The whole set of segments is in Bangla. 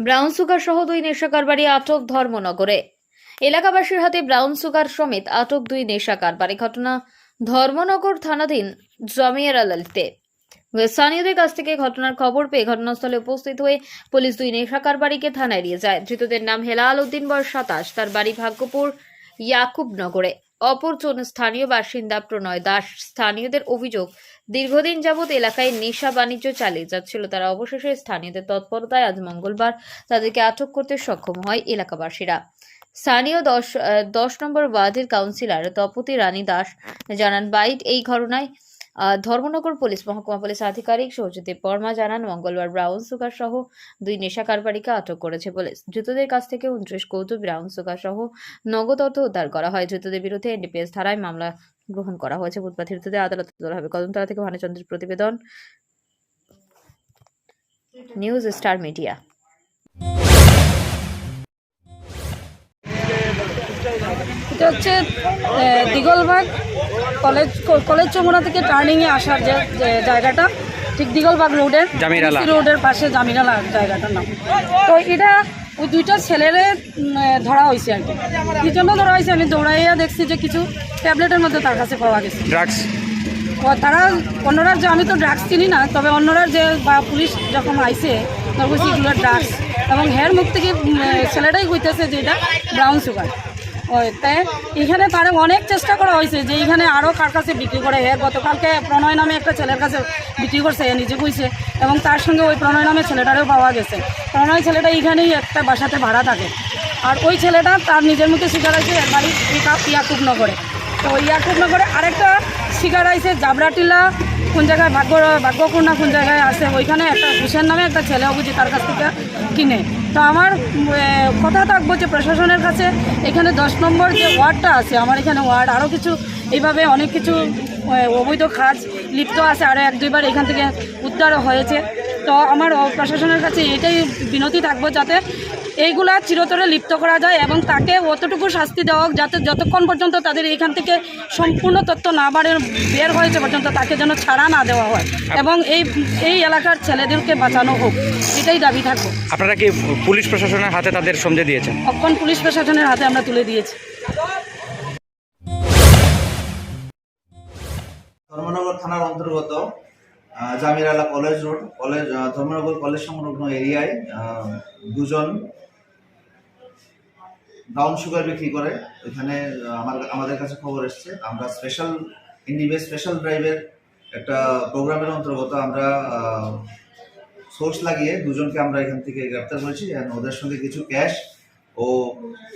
ব্রাউন সুগার সহ দুই নেশা কারবারি আটক ধর্মনগরে। এলাকাবাসীর হাতে ব্রাউন সুগার সমেত আটক দুই নেশা কারবারি। ঘটনা ধর্মনগর থানাধীন জমিয়ার আলালিতে। স্থানীয়দের কাছ থেকে ঘটনার খবর পেয়ে ঘটনাস্থলে উপস্থিত হয়ে পুলিশ দুই নেশা কারবারিকে থানায় নিয়ে যায়। ধৃতদের নাম হেলাল উদ্দিন, বয়স 27, তার বাড়ি ভাগ্যপুর ইয়াকুবনগরে। অপরজন স্থানীয় বাসিন্দা প্রণয় দাস। স্থানীয়দের অভিযোগ, দীর্ঘদিন যাবৎ এলাকায় নেশা বাণিজ্য চালিয়ে যাচ্ছিল তারা। অবশেষে স্থানীয়দের তৎপরতায় আজ মঙ্গলবার তাদেরকে আটক করতে সক্ষম হয় এলাকাবাসীরা। স্থানীয় 10 নম্বর ওয়ার্ডের কাউন্সিলর তপতি রানী দাস জানান, বাইট এই ঘটনায় ধর্মনগর পুলিশ মহকুমা পুলিশ আধিকারিক সৌজিদীপ বর্মা জানান, মঙ্গলবার ব্রাউন সুগার সহ দুই নেশা কারবারিকে আটক করেছে পুলিশ। ধৃতদের কাছ থেকে 29 কৌটো ব্রাউন সুগার সহ নগদ অর্থ উদ্ধার করা হয়। ধৃতদের বিরুদ্ধে এনডিপিএস ধারায় মামলা গ্রহণ করা হয়েছে। বুধবার ধৃতদের আদালতে তোলা হবে। কদমতলা থেকে ভানুচন্দ্রের প্রতিবেদন, নিউজ স্টার মিডিয়া। এটা হচ্ছে দিগলবাগ কলেজ চমুনা থেকে টার্নিংয়ে আসার যে জায়গাটা, ঠিক দিগলবাগ রোডের পাশে জামিরালা জায়গাটার নাম। তো এটা ওই দুইটা ছেলেরে ধরা হয়েছে আর কি। কি জন্য ধরা হয়েছে আমি দৌড়াইয়া দেখছি যে কিছু ট্যাবলেটের মধ্যে তার কাছে পাওয়া গেছে ড্রাগস। তারা অন্যরা যে, আমি তো ড্রাগস চিনি না, তবে অন্যরা যে বা পুলিশ যখন আইসে তখন বলছি এগুলো ড্রাগস, এবং হের মুখ থেকে ছেলেটাই কইতেছে যে এটা ব্রাউন সুগার। ওই তাই এখানে তারা অনেক চেষ্টা করা হয়েছে যে এখানে আরও কার কাছে বিক্রি করে। হ্যাঁ, গতকালকে প্রণয় নামে একটা ছেলের কাছে বিক্রি করছে, নিজে কইছে, এবং তার সঙ্গে ওই প্রণয় নামে ছেলেটারও পাওয়া গেছে। প্রণয় ছেলেটা এইখানেই একটা বাসাতে ভাড়া থাকে, আর ওই ছেলেটা তার নিজের মুখে স্বীকার হয়েছে এর বাড়ি ইয়াকুবনগরে। তো ওই ইয়াকুবনগরে আরেকটা স্বীকার হয়েছে জাবরাটিলা কোন জায়গায় ভাগ্যকুর না কোন জায়গায় আছে, ওইখানে একটা হুসেন নামে একটা ছেলেও বুঝি তার কাছ থেকে কিনে। তো আমার কথা থাকবো যে প্রশাসনের কাছে এখানে 10 নম্বর যে ওয়ার্ডটা আছে, আমার এখানে ওয়ার্ড আরও কিছু এইভাবে অনেক কিছু অবৈধ কাজ লিপ্ত আছে, আরও 1-2 বার এখান থেকে উদ্ধারও হয়েছে। তো আমার প্রশাসনের কাছে এটাই বিনতি থাকবো যাতে এইগুলা চিরতরে লিপ্ত করা যায় এবং তাকে অতটুকু শাস্তি দেওয়া হোক যাতে যতক্ষণ পর্যন্ত তাদের এখান থেকে সম্পূর্ণ তথ্য না বের হয়েছে পর্যন্ত তাকে যেন ছাড়া না দেওয়া হয়, এবং এই এলাকার ছেলেদেরকে বাঁচানো হোক, এটাই দাবি থাকবো। আপনারা কি পুলিশ প্রশাসনের হাতে তাদের সমঝে দিয়েছেন? অক্ষণ পুলিশ প্রশাসনের হাতে আমরা তুলে দিয়েছি। ধর্মনগর থানার অন্তর্গত জামিরালা কলেজ রোড ধর্মনগর কলেজ সংলগ্ন এরিয়ায় দুজন ব্রাউন সুগার বিক্রি করে। ওইখানে আমাদের কাছে খবর এসছে। আমরা স্পেশাল ড্রাইভের একটা প্রোগ্রামের অন্তর্গত আমরা সোর্স লাগিয়ে দুজনকে আমরা এখান থেকে গ্রেপ্তার করেছি। ওদের সঙ্গে কিছু ক্যাশ ও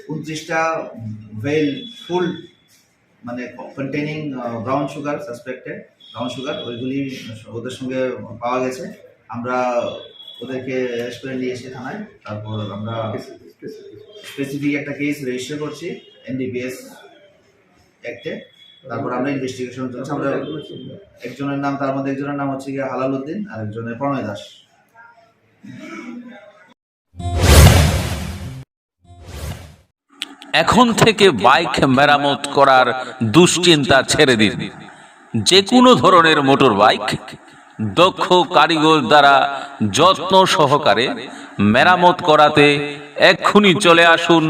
29টা ভেল ফুল মানে containing brown sugar, suspected brown sugar, ওইগুলি ওদের সঙ্গে পাওয়া গেছে। আমরা ওদেরকে অ্যারেস্ট করে নিয়ে এসে থানায়, তারপর আমরা স্পেসিফিক একটা কেস রেজিস্টার করছি এনডিপিএস অ্যাক্টে। তারপর আমরা ইনভেস্টিগেশন চলছে। আমরা একজনের নাম, তার মধ্যে একজনের নাম হচ্ছে গিয়ে হেলাল উদ্দিন আর একজনের প্রণয় দাস। এখন থেকে বাইক মেরামত করার দুশ্চিন্তা ছেড়ে দিন। যে কোনো ধরনের মোটর বাইক দক্ষ কারিগর দ্বারা যত্ন সহকারে মেরামত করাতে এক্ষুনি চলে আসুন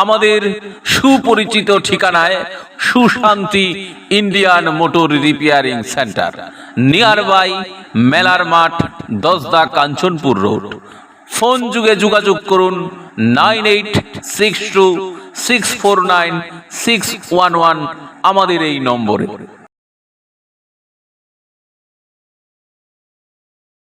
আমাদের সুপরিচিত ঠিকানায় Sushanti Indian motor repairing centre, near by মেলার মাঠ, 10 কাঞ্চনপুর রোড। ফোন যুগে যোগাযোগ করুন 9862649611 আমাদের এই নম্বরে।